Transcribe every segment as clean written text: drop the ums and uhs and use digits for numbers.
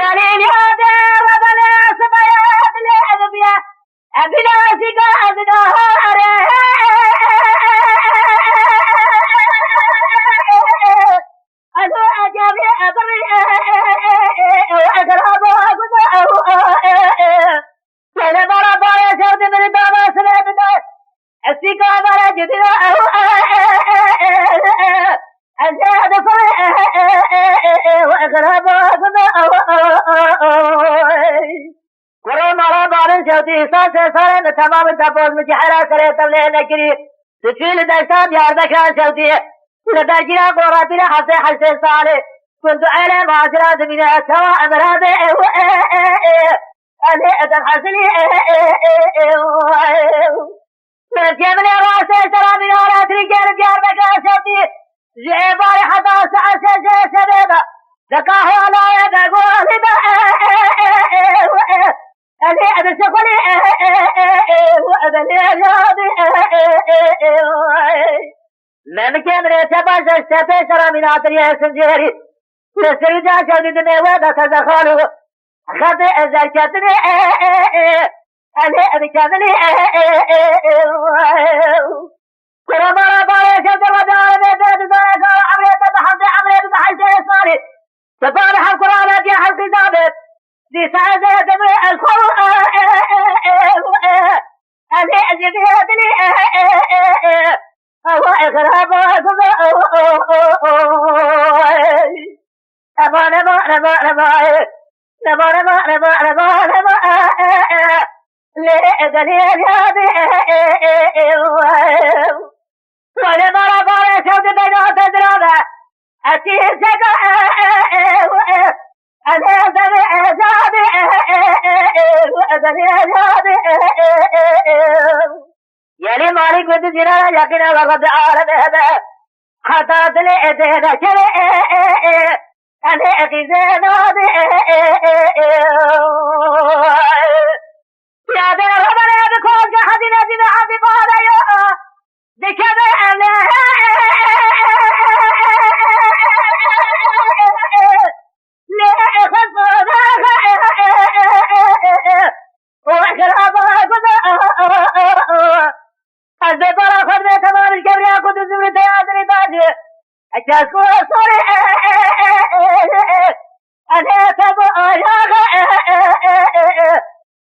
دليل هذا ربنا سبيات الأدبياء أبنا سقاد نهاره أنا أجابي أبري وأقرب أنا برا برا شرط من دابا سلام السقاد برا جدنا أزاد فرع وأقرب ورم على بعض شوتي صار تمام التفوز مجحرة سريت بلي نكري تفيل دشتاب يار ذكرى شوتي لدرجنا قراتنا حسين صالح كنت على معاشرات من سواء مرابع أنا أدم حسني من جمل راسي سلام من ورات رجال جار ذكرى شوتي جيباري حتى سعى سبيبا ذكاه لا يدقوا أنا أدسقني وأدني أجادي من كان رتباش استفسر من عطريا سنجيري لسرجا شديد نوادا تزخالو خطئ زكتني أنا أدكتني كرما ربايا شدر ودار بيت دايا عمري بحجة صاري تفارح القرآن يا حلق دابت دي سعادة دمي الخلق أنا أجد هدني أو إغراب لأدني ولما ربايا شود بينات درابة أتيسك أنا أدني أزادي وأدني أزادي يلي مالك بنت جنانا يقنا ورد عالم هذا حتى تلئتنا كري أنا أخيزي نادي يا دير ربنا بكون جحدنا جنا عدي بادا يا ذكبه أنا الزبرة خرجت تمام الكبرياء قدس من تيادر تاجي أشاسكو صوري أنا تبقى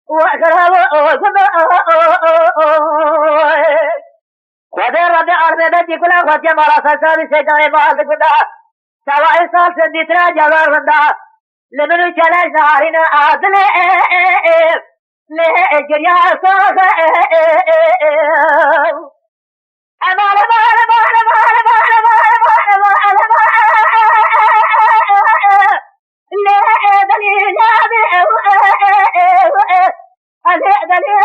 وأقرب ودير ربي أرضي كلها خطية مراسة سابي سيدان إباحة كدا سواء صال سندتنا جوار رندا لمنو چلش نهارنا آدل لجريا صاغ أمان أمان أمان أمان أمان أمان أمان أمان دليل دليل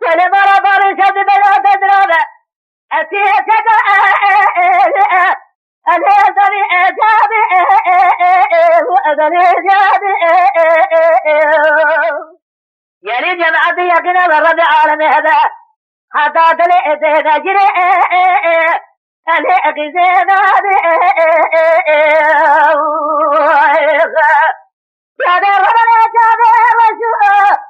فلما ربار شد بلا تدرابة أتيتك أنا أدري أجابي وأدري أجابي يلي جمعتي يقنا ورد عالم هذا حتى تلئت نجري أنا أقزي نادي يا دي ربنا أجابي رجوع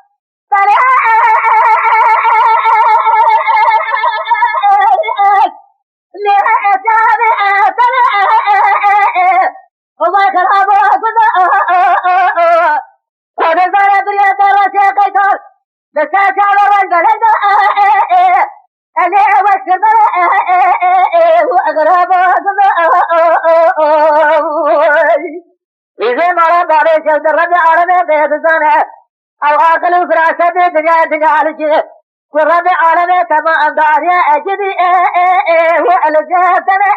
إذا ما ربنا شهد الرب عالمي بيدزانه أو آخر فراسة دنيا على شيء والرب عالمي كما أندار يا أجدي وألجاتنا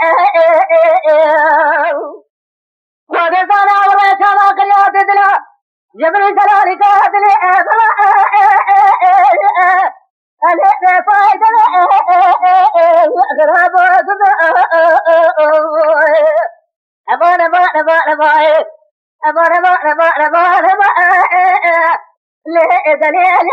وقصانا ورشانا قريات دلا جبري جلالك أدلي أنا فايدنا وأقرب أمان أمان أمان أمان أمان أمان أمان أمان لا دليل